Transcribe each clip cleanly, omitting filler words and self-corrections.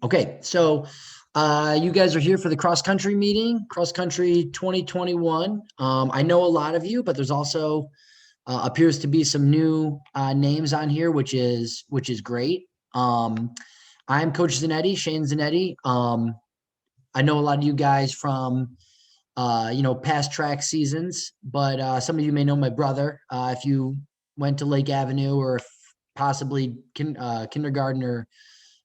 Okay, so you guys are here for the cross country meeting, cross country 2021. I know a lot of you, but there's also appears to be some new names on here, which is great. I'm Coach Zanetti, Shane Zanetti. I know a lot of you guys from past track seasons, but some of you may know my brother. If you went to Lake Avenue or if possibly kindergarten or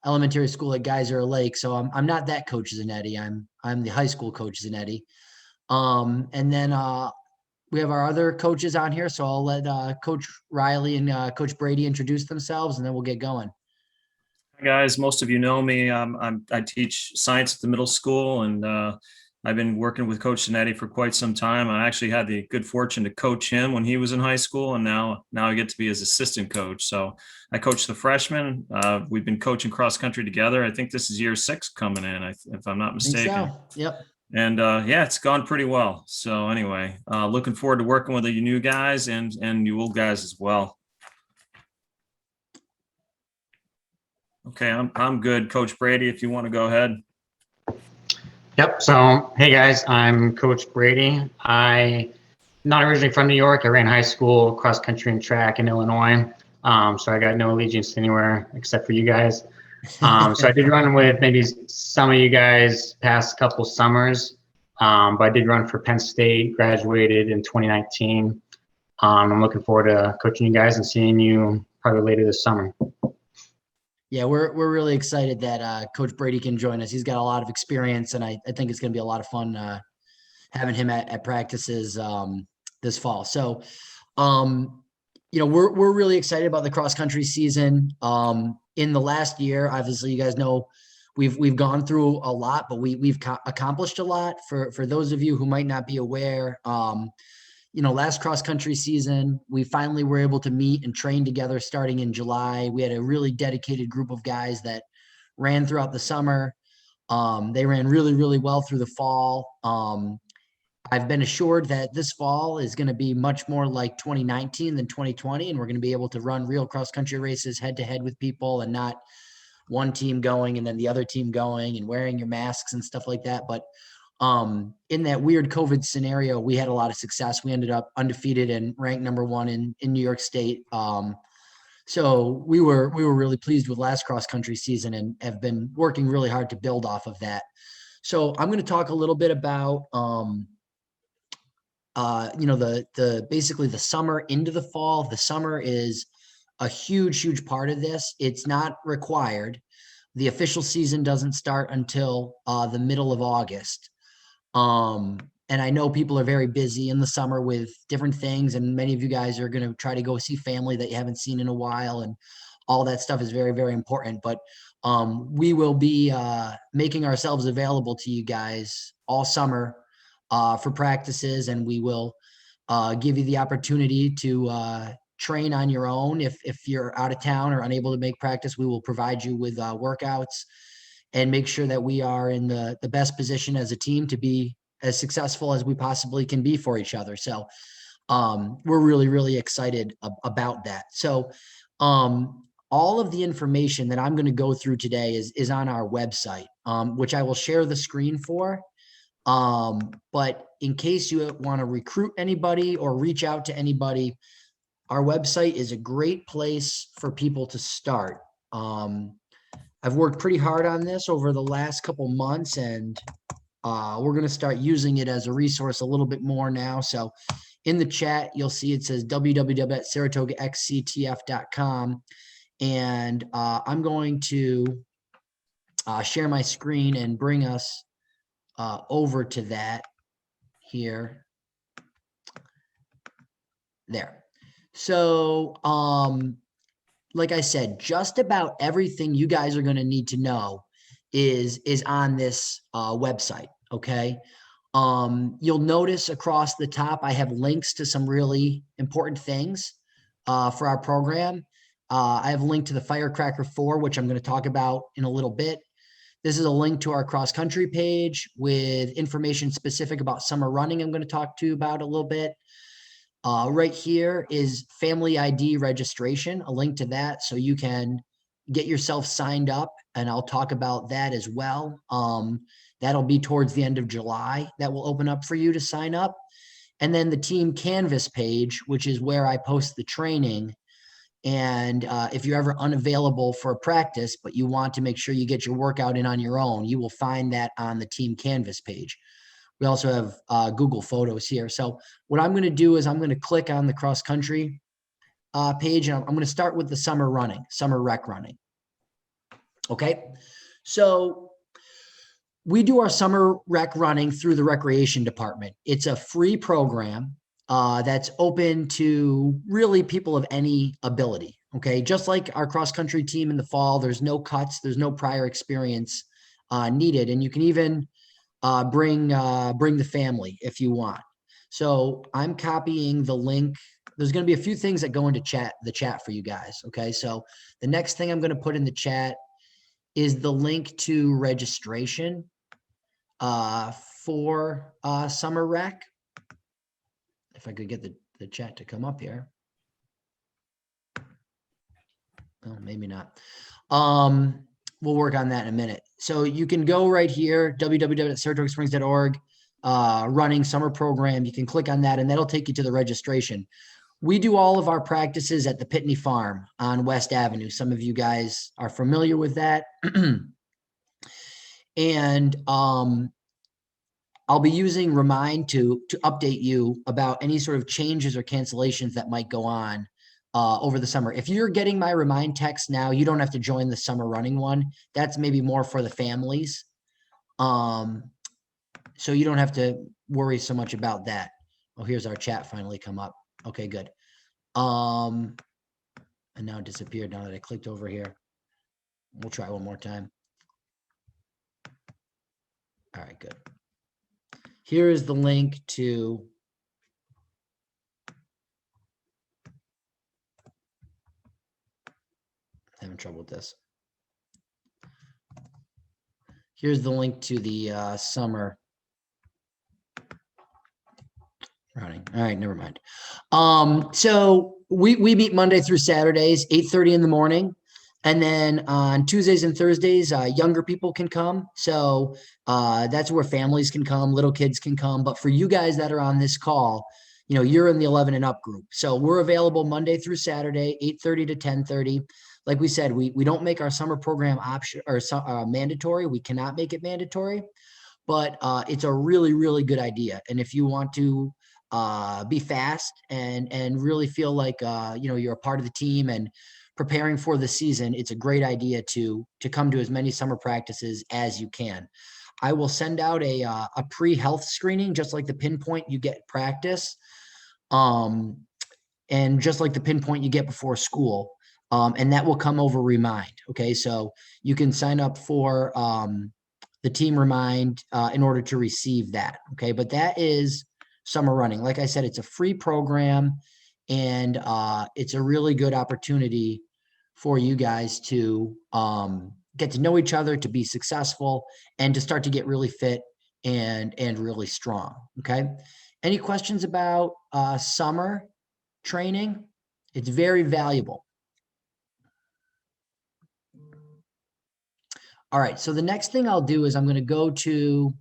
elementary school at Geyser Lake. So I'm not that Coach Zanetti. I'm the high school Coach Zanetti. And then we have our other coaches on here. So I'll let Coach Riley and Coach Brady introduce themselves, and then we'll get going. Hi guys, most of you know me. I teach science at the middle school, and I've been working with Coach Zanetti for quite some time. I actually had the good fortune to coach him when he was in high school, and now I get to be his assistant coach. So I coach the freshmen. We've been coaching cross country together. I think this is year 6 coming in, if I'm not I think mistaken. so. Yep. And yeah, it's gone pretty well. So anyway, looking forward to working with you new guys and you old guys as well. Okay, I'm good. Coach Brady, if you want to go ahead. Yep. So, hey guys, I'm Coach Brady. I'm not originally from New York. I ran high school, cross country, and track in Illinois. So I got no allegiance anywhere except for you guys. So I did run with maybe some of you guys past couple summers, but I did run for Penn State. Graduated in 2019. I'm looking forward to coaching you guys and seeing you probably later this summer. Yeah, we're really excited that Coach Brady can join us. He's got a lot of experience, and I think it's going to be a lot of fun having him at practices this fall. So, we're really excited about the cross country season. In the last year, obviously, you guys know we've gone through a lot, but we've accomplished a lot. For those of you who might not be aware, last cross country season, we finally were able to meet and train together starting in July. We had a really dedicated group of guys that ran throughout the summer. They ran really, really well through the fall. I've been assured that this fall is going to be much more like 2019 than 2020, and we're going to be able to run real cross country races head to head with people and not one team going and then the other team going and wearing your masks and stuff like that. But in that weird COVID scenario, we had a lot of success. We ended up undefeated and ranked number 1 in New York State. So we were really pleased with last cross country season and have been working really hard to build off of that. So I'm going to talk a little bit about the basically the summer into the fall. The summer is a huge part of this. It's not required. The official season doesn't start until the middle of August. And I know people are very busy in the summer with different things, and many of you guys are going to try to go see family that you haven't seen in a while, and all that stuff is very, very important. But we will be making ourselves available to you guys all summer for practices, and we will give you the opportunity to train on your own. If you're out of town or unable to make practice, we will provide you with workouts and make sure that we are in the best position as a team to be as successful as we possibly can be for each other. So we're really, really excited about that. So all of the information that I'm going to go through today is on our website, which I will share the screen for. But in case you want to recruit anybody or reach out to anybody, our website is a great place for people to start. I've worked pretty hard on this over the last couple months, and we're going to start using it as a resource a little bit more now. So in the chat, you'll see it says www.saratogaxctf.com. And I'm going to share my screen and bring us over to that here. There. So, like I said, just about everything you guys are going to need to know is on this website. Okay. You'll notice across the top, I have links to some really important things for our program. I have a link to the Firecracker 4, which I'm going to talk about in a little bit. This is a link to our cross country page with information specific about summer running. I'm going to talk to you about a little bit. Right here is Family ID registration, a link to that. So you can get yourself signed up, and I'll talk about that as well. That'll be towards the end of July that will open up for you to sign up. And then the Team Canvas page, which is where I post the training. And if you're ever unavailable for a practice, but you want to make sure you get your workout in on your own, you will find that on the Team Canvas page. We also have Google Photos here. So what I'm going to do is I'm going to click on the cross country page, and I'm going to start with the summer rec running. Okay. So we do our summer rec running through the recreation department. It's a free program that's open to really people of any ability. Okay. Just like our cross country team in the fall, there's no cuts, there's no prior experience needed. And you can even bring the family if you want. So I'm copying the link. There's going to be a few things that go into the chat for you guys. Okay. So the next thing I'm going to put in the chat is the link to registration for summer rec. If I could get the chat to come up here. Oh, maybe not. We'll work on that in a minute. So you can go right here, www.saratogasprings.org, running summer program. You can click on that and that'll take you to the registration. We do all of our practices at the Pitney Farm on West Avenue. Some of you guys are familiar with that. And I'll be using Remind to update you about any sort of changes or cancellations that might go on over the summer. If you're getting my Remind text now, you don't have to join the summer running one. That's maybe more for the families. So you don't have to worry so much about that. Oh, here's our chat finally come up. Okay, good. And now it disappeared now that I clicked over here. We'll try one more time. All right, good. Here is the link to having trouble with this. Here's the link to the summer running. All right, never mind. So we meet Monday through Saturdays, 8:30 in the morning. And then on Tuesdays and Thursdays, younger people can come. So that's where families can come, little kids can come. But for you guys that are on this call, you know, you're in the 11 and up group. So we're available Monday through Saturday, 8:30 to 10:30. Like we said, we don't make our summer program option or mandatory. We cannot make it mandatory, but it's a really, really good idea. And if you want to be fast and really feel like, you know, you're a part of the team and preparing for the season, it's a great idea to come to as many summer practices as you can. I will send out a pre-health screening, just like the pinpoint you get practice, and just like the pinpoint you get before school. And that will come over Remind. Okay, so you can sign up for the Team Remind in order to receive that. Okay, but that is summer running. Like I said, it's a free program, and it's a really good opportunity for you guys to get to know each other, to be successful, and to start to get really fit and really strong. Okay, any questions about summer training? It's very valuable. All right, so the next thing I'll do is I'm going to go to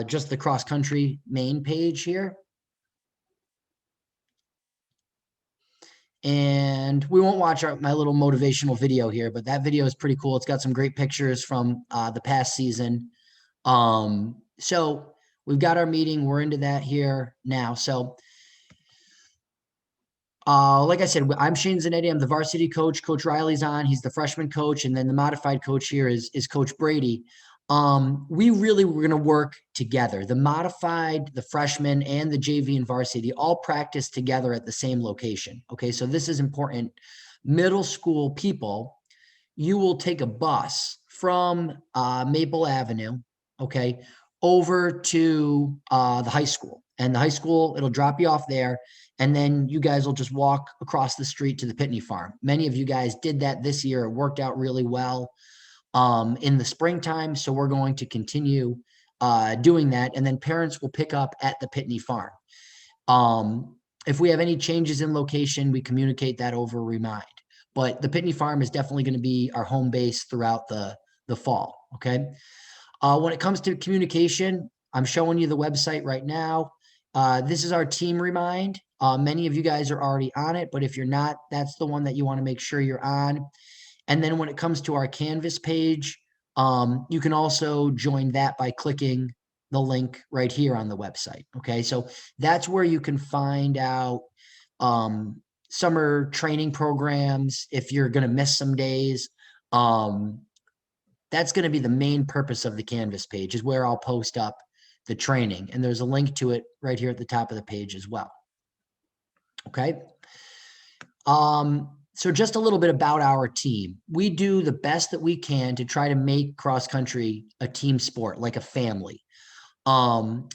just the cross country main page here. And we won't watch my little motivational video here, but that video is pretty cool. It's got some great pictures from the past season. So we've got our meeting. We're into that here now. So like I said, I'm Shane Zanetti. I'm the varsity coach. Coach Riley's on. He's the freshman coach. And then the modified coach here is Coach Brady. We really were going to work together. The modified, the freshman, and the JV and varsity all practice together at the same location. Okay, so this is important. Middle school people, you will take a bus from Maple Avenue, okay, over to the high school. And the high school, it'll drop you off there. And then you guys will just walk across the street to the Pitney Farm. Many of you guys did that this year. It worked out really well in the springtime. So we're going to continue doing that. And then parents will pick up at the Pitney Farm. If we have any changes in location, we communicate that over Remind. but the Pitney Farm is definitely going to be our home base throughout the fall. Okay. When it comes to communication, I'm showing you the website right now. This is our team remind. Many of you guys are already on it, but if you're not, that's the one that you want to make sure you're on. And then when it comes to our Canvas page, you can also join that by clicking the link right here on the website. Okay, so that's where you can find out summer training programs if you're going to miss some days. That's going to be the main purpose of the Canvas page, is where I'll post up the training. And there's a link to it right here at the top of the page as well. Okay. So just a little bit about our team. We do the best that we can to try to make cross country a team sport, like a family. One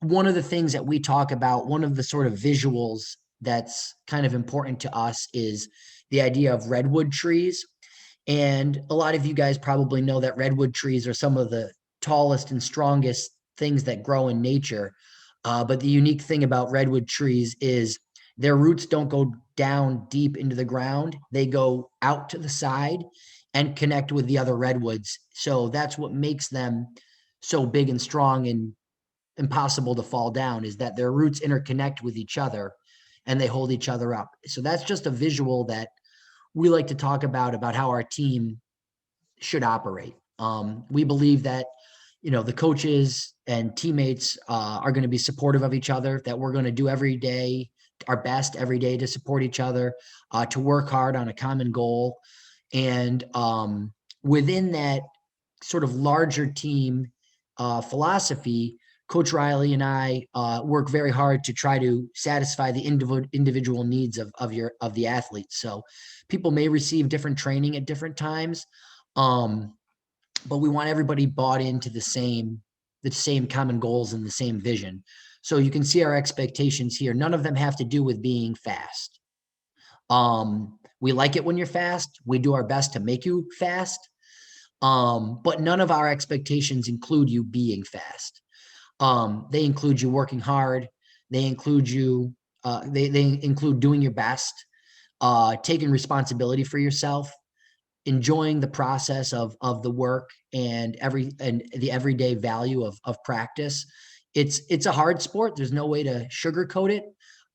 of the things that we talk about, one of the sort of visuals that's kind of important to us, is the idea of redwood trees. And a lot of you guys probably know that redwood trees are some of the tallest and strongest things that grow in nature. But the unique thing about redwood trees is their roots don't go down deep into the ground. They go out to the side and connect with the other redwoods. So that's what makes them so big and strong and impossible to fall down, is that their roots interconnect with each other and they hold each other up. So that's just a visual that we like to talk about how our team should operate. We believe that, the coaches and teammates are going to be supportive of each other, that we're going to do our best every day to support each other, to work hard on a common goal. And within that sort of larger team philosophy, Coach Riley and I work very hard to try to satisfy the individual needs of the athletes. So people may receive different training at different times, but we want everybody bought into the same common goals and the same vision. So you can see our expectations here. None of them have to do with being fast. We like it when you're fast. We do our best to make you fast. But none of our expectations include you being fast. They include you working hard. They include you, they include doing your best, taking responsibility for yourself, enjoying the process of the work and the everyday value of practice. It's a hard sport. There's no way to sugarcoat it.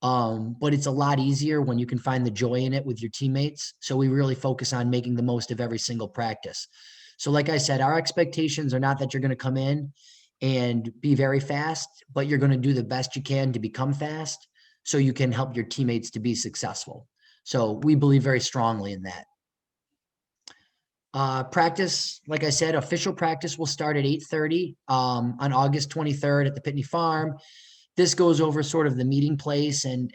But it's a lot easier when you can find the joy in it with your teammates. So we really focus on making the most of every single practice. So like I said, our expectations are not that you're going to come in and be very fast, but you're going to do the best you can to become fast so you can help your teammates to be successful. So we believe very strongly in that. Practice, like I said, official practice will start at 8:30 on August 23rd at the Pitney Farm. This goes over sort of the meeting place and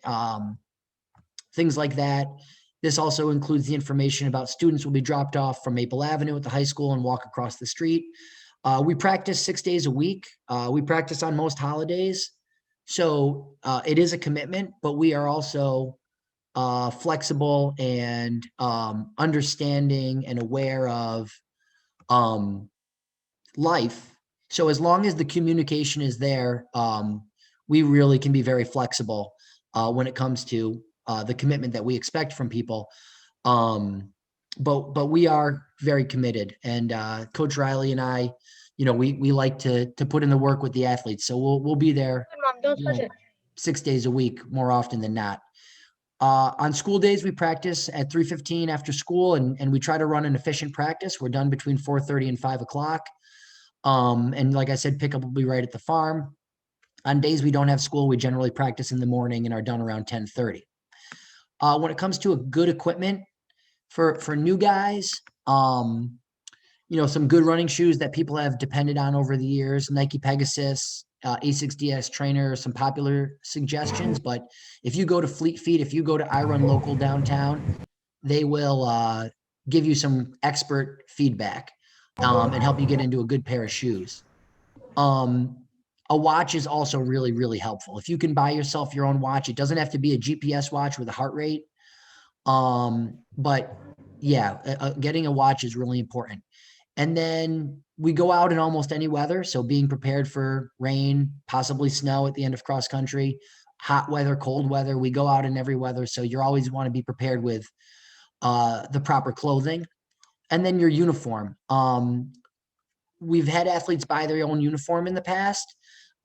things like that. This also includes the information about students will be dropped off from Maple Avenue at the high school and walk across the street. We practice 6 days a week. We practice on most holidays. So it is a commitment, but we are also flexible and understanding and aware of life. So as long as the communication is there, we really can be very flexible when it comes to the commitment that we expect from people. But we are very committed, and Coach Riley and I, we like to put in the work with the athletes. So we'll be there 6 days a week more often than not. On school days, we practice at 3:15 after school, and we try to run an efficient practice. We're done between 4:30 and 5 o'clock. And like I said, pickup will be right at the farm. On days we don't have school, we generally practice in the morning and are done around 10:30. When it comes to a good equipment for new guys, some good running shoes that people have depended on over the years, Nike Pegasus, Asics DS Trainer, some popular suggestions. But if you go to Fleet Feet, if you go to iRun Local downtown, they will give you some expert feedback and help you get into a good pair of shoes. A watch is also really, really helpful. If you can buy yourself your own watch, it doesn't have to be a GPS watch with a heart rate. But yeah, getting a watch is really important. And then we go out in almost any weather. So being prepared for rain, possibly snow at the end of cross country, hot weather, cold weather, we go out in every weather. So you always want to be prepared with the proper clothing, and then your uniform. We've had athletes buy their own uniform in the past.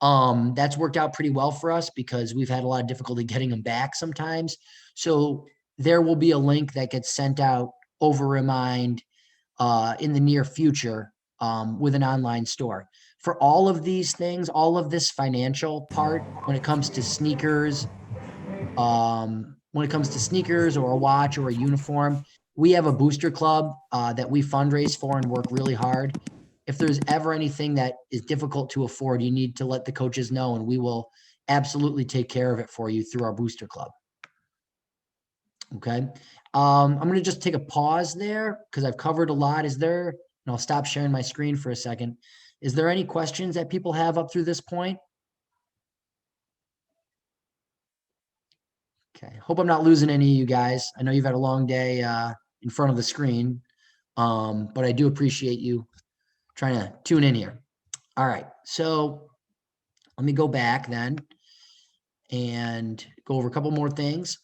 That's worked out pretty well for us because we've had a lot of difficulty getting them back sometimes. So there will be a link that gets sent out over Remind in the near future with an online store. For all of these things, all of this financial part, when it comes to sneakers, or a watch or a uniform, we have a booster club that we fundraise for and work really hard. If there's ever anything that is difficult to afford, you need to let the coaches know, and we will absolutely take care of it for you through our booster club. Okay. I'm going to just take a pause there because I've covered a lot. And I'll stop sharing my screen for a second. Is there any questions that people have up through this point? Okay. Hope I'm not losing any of you guys. I know you've had a long day in front of the screen, but I do appreciate you trying to tune in here. All right. So let me go back then and go over a couple more things.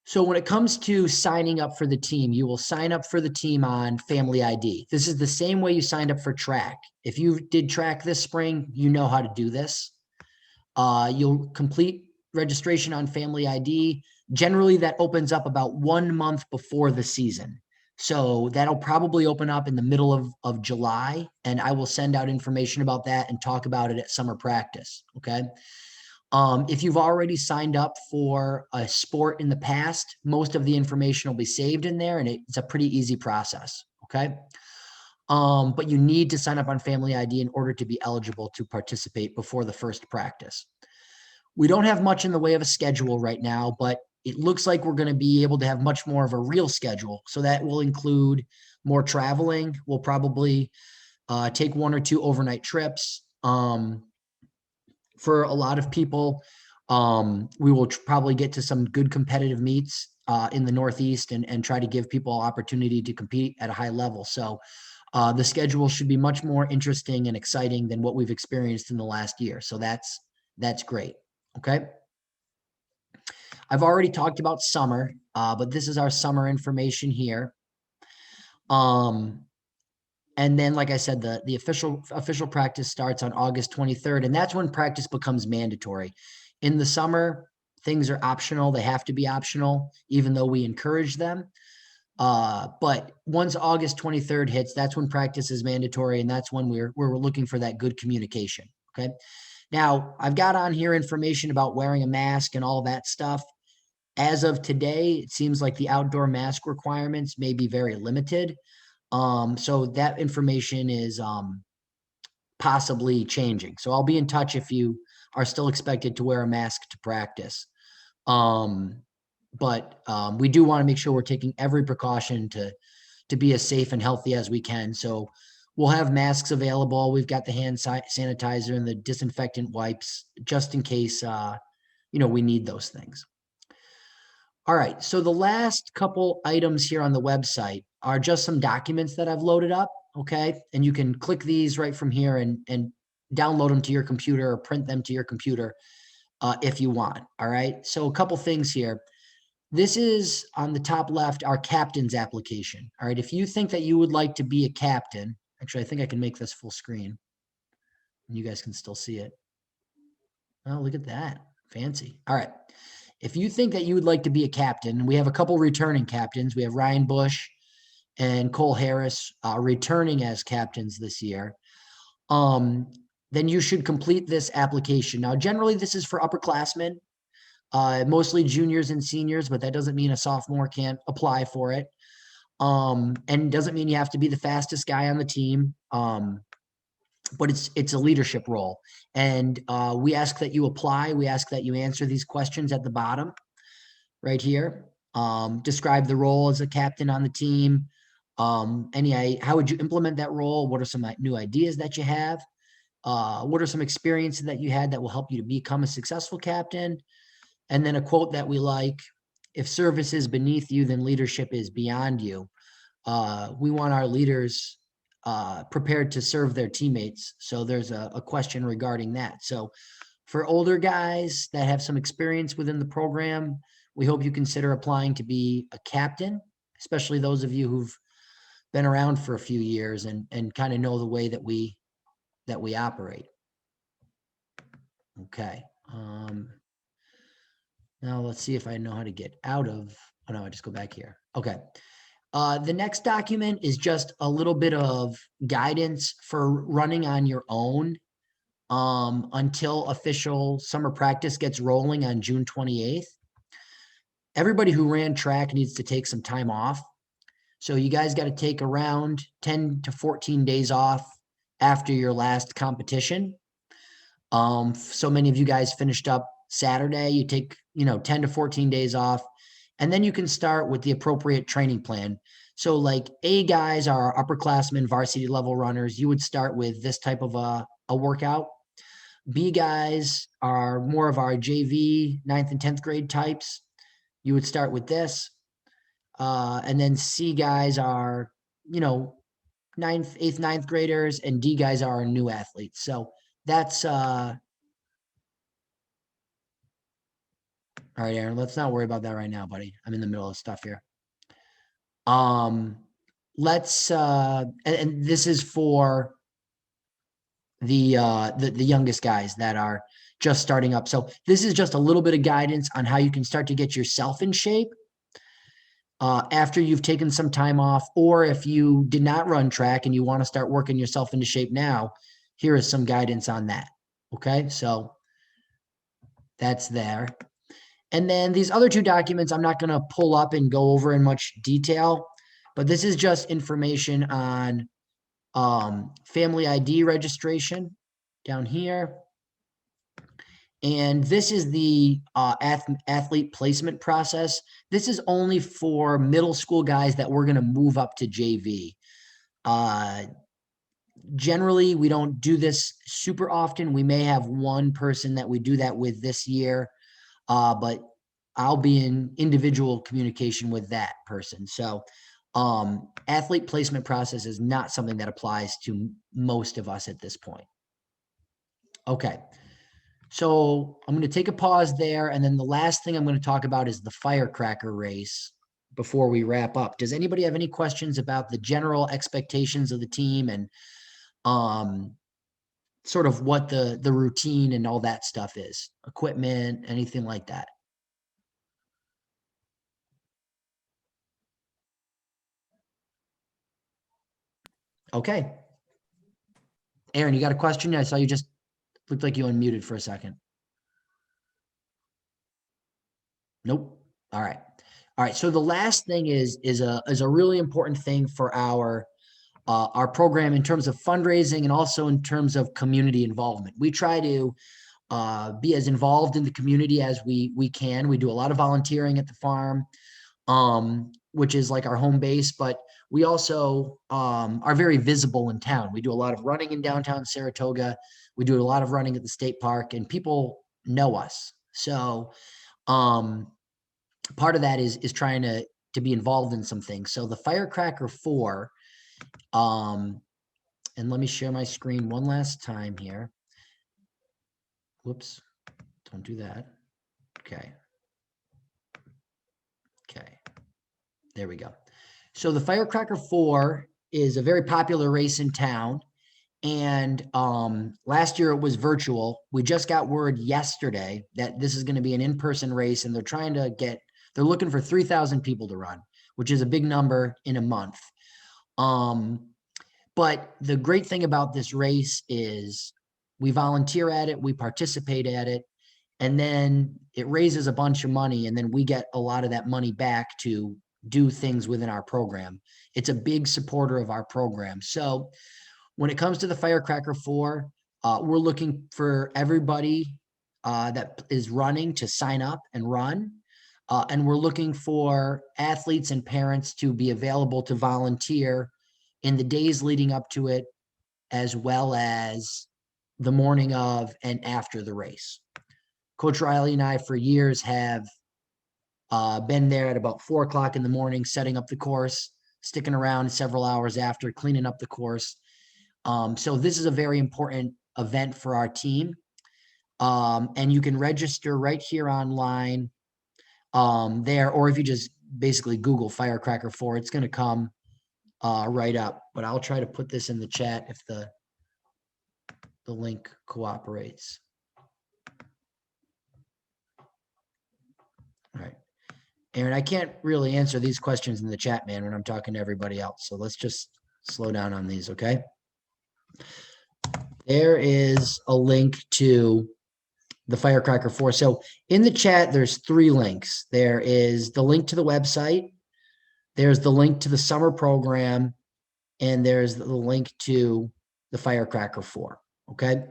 So when it comes to signing up for the team, you will sign up for the team on Family ID. This is the same way you signed up for track. If you did track this spring, you know how to do this. You'll complete registration on Family ID. Generally, that opens up about 1 month before the season. So that'll probably open up in the middle of July, and I will send out information about that and talk about it at summer practice, okay? If you've already signed up for a sport in the past, most of the information will be saved in there, and it's a pretty easy process, okay? But you need to sign up on Family ID in order to be eligible to participate before the first practice. We don't have much in the way of a schedule right now, but it looks like we're going to be able to have much more of a real schedule. So that will include more traveling. We'll probably take 1 or 2 overnight trips. For a lot of people, we will probably get to some good competitive meets in the Northeast and try to give people opportunity to compete at a high level. So the schedule should be much more interesting and exciting than what we've experienced in the last year. So that's great. Okay. I've already talked about summer, but this is our summer information here. And then, like I said, the official practice starts on August 23rd, and that's when practice becomes mandatory. In the summer, things are optional. They have to be optional, even though we encourage them. But once August 23rd hits, that's when practice is mandatory, and that's when we're looking for that good communication. Okay. Now, I've got on here information about wearing a mask and all that stuff. As of today, it seems like the outdoor mask requirements may be very limited. So that information is possibly changing. So I'll be in touch if you are still expected to wear a mask to practice. But we do want to make sure we're taking every precaution to be as safe and healthy as we can. So we'll have masks available. We've got the hand sanitizer and the disinfectant wipes just in case, we need those things. All right, so the last couple items here on the website are just some documents that I've loaded up, okay? And you can click these right from here and download them to your computer or print them to your computer if you want, all right? So a couple things here. This is on the top left, our captain's application, all right? If you think that you would like to be a captain, actually, I think I can make this full screen and you guys can still see it. Oh, look at that, fancy. All right. If you think that you would like to be a captain, we have a couple returning captains. We have Ryan Bush and Cole Harris returning as captains this year. Then you should complete this application. Now, generally, this is for upperclassmen, mostly juniors and seniors, but that doesn't mean a sophomore can't apply for it. And doesn't mean you have to be the fastest guy on the team. But it's a leadership role. And we ask that you apply. We ask that you answer these questions at the bottom right here. Describe the role as a captain on the team. How would you implement that role? What are some new ideas that you have? What are some experiences that you had that will help you to become a successful captain? And then a quote that we like: if service is beneath you, then leadership is beyond you. We want our leaders prepared to serve their teammates. So there's a question regarding that. So for older guys that have some experience within the program, we hope you consider applying to be a captain, especially those of you who've been around for a few years and kind of know the way that we operate. Okay. Now let's see if I know how to get out of, oh no, I just go back here. Okay. The next document is just a little bit of guidance for running on your own until official summer practice gets rolling on June 28th. Everybody who ran track needs to take some time off. So you guys got to take around 10 to 14 days off after your last competition. So many of you guys finished up Saturday. You take, 10 to 14 days off, and then you can start with the appropriate training plan. So like A guys are upperclassmen, varsity level runners. You would start with this type of a workout. B guys are more of our JV 9th and 10th grade types. You would start with this. And then C guys are, 9th, 8th, 9th graders, and D guys are our new athletes. So that's, all right, Aaron, let's not worry about that right now, buddy. I'm in the middle of stuff here. Let's, and this is for the youngest guys that are just starting up. So this is just a little bit of guidance on how you can start to get yourself in shape after you've taken some time off, or if you did not run track and you want to start working yourself into shape now, here is some guidance on that. Okay, so that's there. And then these other two documents, I'm not going to pull up and go over in much detail, but this is just information on family ID registration down here. And this is the athlete placement process. This is only for middle school guys that we're going to move up to JV. Generally, we don't do this super often. We may have one person that we do that with this year, but I'll be in individual communication with that person. So athlete placement process is not something that applies to most of us at this point. Okay. So I'm going to take a pause there. And then the last thing I'm going to talk about is the firecracker race before we wrap up. Does anybody have any questions about the general expectations of the team and sort of what the routine and all that stuff is? Equipment, anything like that? Okay. Aaron, you got a question? I saw you just looked like you unmuted for a second. Nope. All right. All right. So the last thing is a really important thing for our program in terms of fundraising and also in terms of community involvement. We try to be as involved in the community as we can. We do a lot of volunteering at the farm, which is like our home base, but we also are very visible in town. We do a lot of running in downtown Saratoga. We do a lot of running at the state park, and people know us. So part of that is trying to be involved in some things. So the Firecracker 4, and let me share my screen one last time here. Whoops, don't do that. Okay. Okay, there we go. So the Firecracker 4 is a very popular race in town. And last year it was virtual. We just got word yesterday that this is going to be an in-person race, and they're looking for 3,000 people to run, which is a big number in a month. But the great thing about this race is we volunteer at it, we participate at it, and then it raises a bunch of money, and then we get a lot of that money back to do things within our program. It's a big supporter of our program. So when it comes to the Firecracker 4, we're looking for everybody that is running to sign up and run. And we're looking for athletes and parents to be available to volunteer in the days leading up to it, as well as the morning of and after the race. Coach Riley and I for years have been there at about 4 o'clock in the morning, setting up the course, sticking around several hours after, cleaning up the course. So this is a very important event for our team. And you can register right here online there, or if you just basically Google Firecracker 4, it's going to come right up. But I'll try to put this in the chat if the link cooperates. All right. Aaron, I can't really answer these questions in the chat, man, when I'm talking to everybody else. So let's just slow down on these, okay? There is a link to the Firecracker 4. So in the chat, there's 3 links. There is the link to the website, there's the link to the summer program, and there's the link to the Firecracker 4, okay?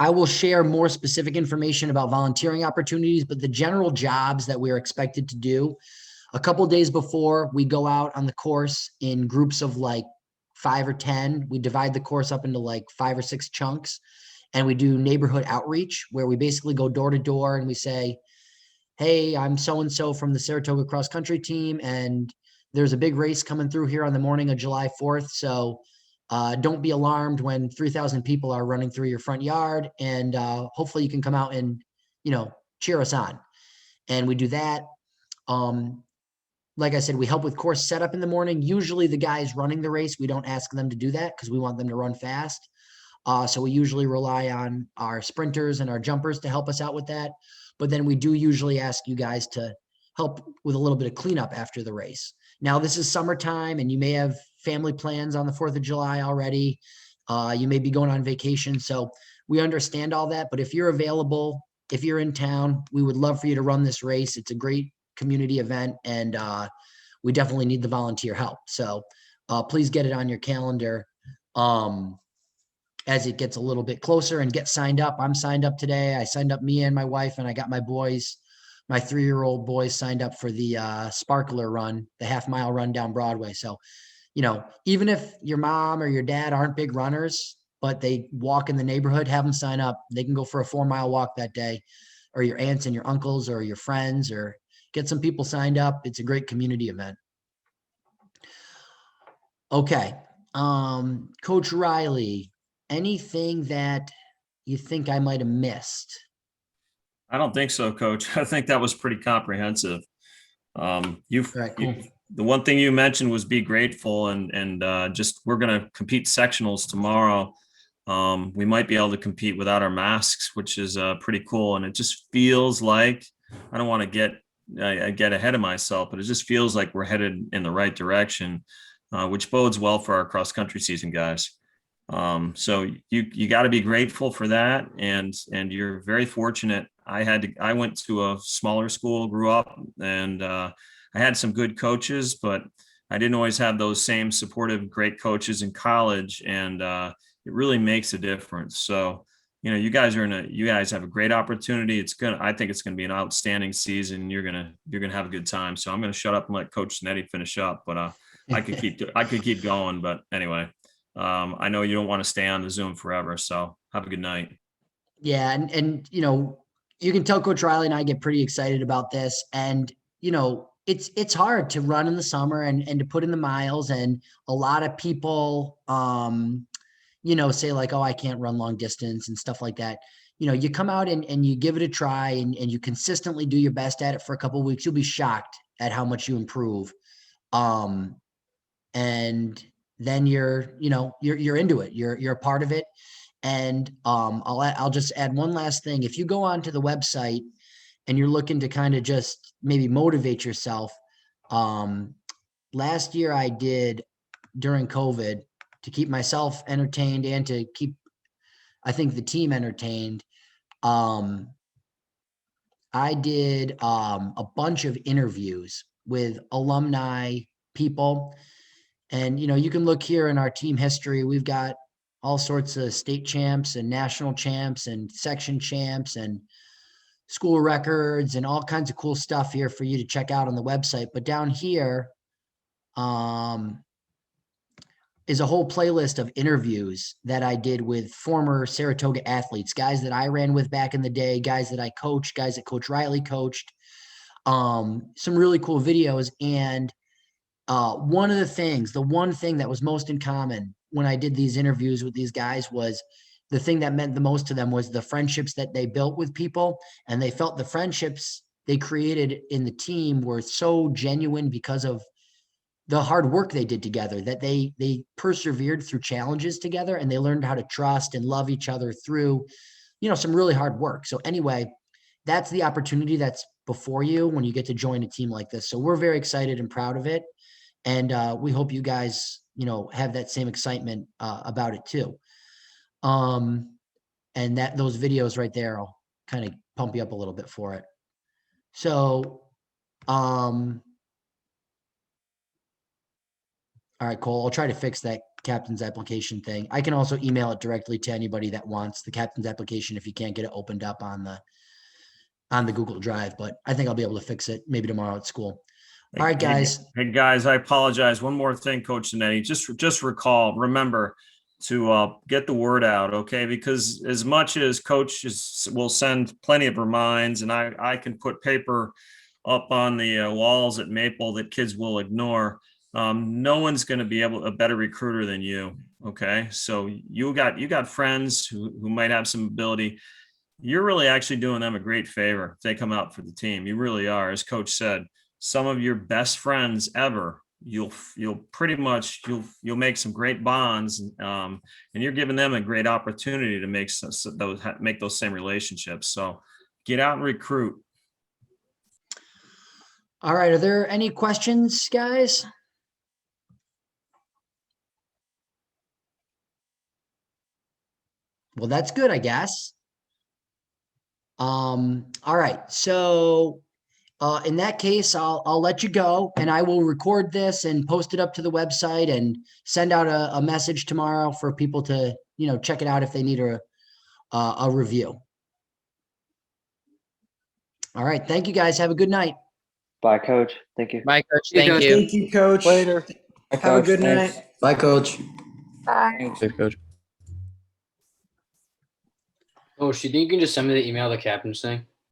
I will share more specific information about volunteering opportunities, but the general jobs that we're expected to do, a couple of days before we go out on the course in groups of like 5 or 10, we divide the course up into like 5 or 6 chunks, and we do neighborhood outreach where we basically go door to door and we say, hey, I'm so-and-so from the Saratoga cross country team, and there's a big race coming through here on the morning of July 4th. So don't be alarmed when 3,000 people are running through your front yard, and hopefully you can come out and, cheer us on. And we do that. Like I said, we help with course setup in the morning. Usually the guys running the race, we don't ask them to do that because we want them to run fast. So we usually rely on our sprinters and our jumpers to help us out with that. But then we do usually ask you guys to help with a little bit of cleanup after the race. Now, this is summertime and you may have family plans on the 4th of July already. You may be going on vacation. So we understand all that. But if you're available, if you're in town, we would love for you to run this race. It's a great community event, and we definitely need the volunteer help. So please get it on your calendar as it gets a little bit closer, and get signed up. I'm signed up today. I signed up, me and my wife, and I got my boys, my 3-year-old boys, signed up for the Sparkler run, the half-mile run down Broadway. So, even if your mom or your dad aren't big runners, but they walk in the neighborhood, have them sign up. They can go for a 4-mile walk that day, or your aunts and your uncles or your friends, or get some people signed up. It's a great community event. Okay. Coach Riley, anything that you think I might have missed? I don't think so, Coach. I think that was pretty comprehensive. Right, cool. The one thing you mentioned was be grateful, and just, we're going to compete sectionals tomorrow. We might be able to compete without our masks, which is pretty cool. And it just feels like, I don't want to get ahead of myself, but it just feels like we're headed in the right direction, which bodes well for our cross country season, guys. So you got to be grateful for that. And you're very fortunate. I went to a smaller school, grew up, and I had some good coaches, but I didn't always have those same supportive, great coaches in college. And it really makes a difference. So, you guys have a great opportunity. I think it's going to be an outstanding season. You're going to have a good time. So I'm going to shut up and let Coach Nettie finish up, but I could keep going, but anyway, I know you don't want to stay on the Zoom forever. So have a good night. Yeah. And you can tell Coach Riley and I get pretty excited about this, and, it's hard to run in the summer and to put in the miles. And a lot of people, say like, oh, I can't run long distance and stuff like that. You come out and you give it a try, and you consistently do your best at it for a couple of weeks. You'll be shocked at how much you improve. And then you're into it. You're a part of it. And I'll just add one last thing. If you go onto the website and you're looking to kind of just maybe motivate yourself, last year I did, during COVID, to keep myself entertained and to keep, I think, the team entertained. I did a bunch of interviews with alumni people. And, you can look here in our team history. We've got all sorts of state champs and national champs and section champs and school records and all kinds of cool stuff here for you to check out on the website. But down here is a whole playlist of interviews that I did with former Saratoga athletes, guys that I ran with back in the day, guys that I coached, guys that Coach Riley coached, some really cool videos. And the one thing that was most in common when I did these interviews with these guys was the thing that meant the most to them was the friendships that they built with people. And they felt the friendships they created in the team were so genuine because of the hard work they did together, that they persevered through challenges together, and they learned how to trust and love each other through, some really hard work. So anyway, that's the opportunity that's before you when you get to join a team like this. So we're very excited and proud of it. And we hope you guys, have that same excitement about it too. And that those videos right there will kind of pump you up a little bit for it. So, all right, Cole, I'll try to fix that captain's application thing. I can also email it directly to anybody that wants the captain's application if you can't get it opened up on the Google Drive, but I think I'll be able to fix it maybe tomorrow at school. All right, guys. Hey, guys, I apologize. One more thing, Coach Zanetti. Just remember to get the word out, okay? Because as much as coaches will send plenty of reminds, and I can put paper up on the walls at Maple that kids will ignore, no one's going to be a better recruiter than you, okay? So you got friends who might have some ability. You're really actually doing them a great favor if they come out for the team. You really are. As Coach said, some of your best friends ever, you'll make some great bonds, and you're giving them a great opportunity to make those same relationships. So get out and recruit. All right. Are there any questions, guys? Well, that's good, I guess. All right. So in that case, I'll let you go, and I will record this and post it up to the website and send out a message tomorrow for people to, check it out if they need a review. All right. Thank you, guys. Have a good night. Bye, Coach. Thank you. Bye, Coach. Thank you. Thank you, Coach. Later. Have a good Thanks. night. Bye, Coach. Safe, Coach. Oh, do you think you can just send me the email the captain's thing?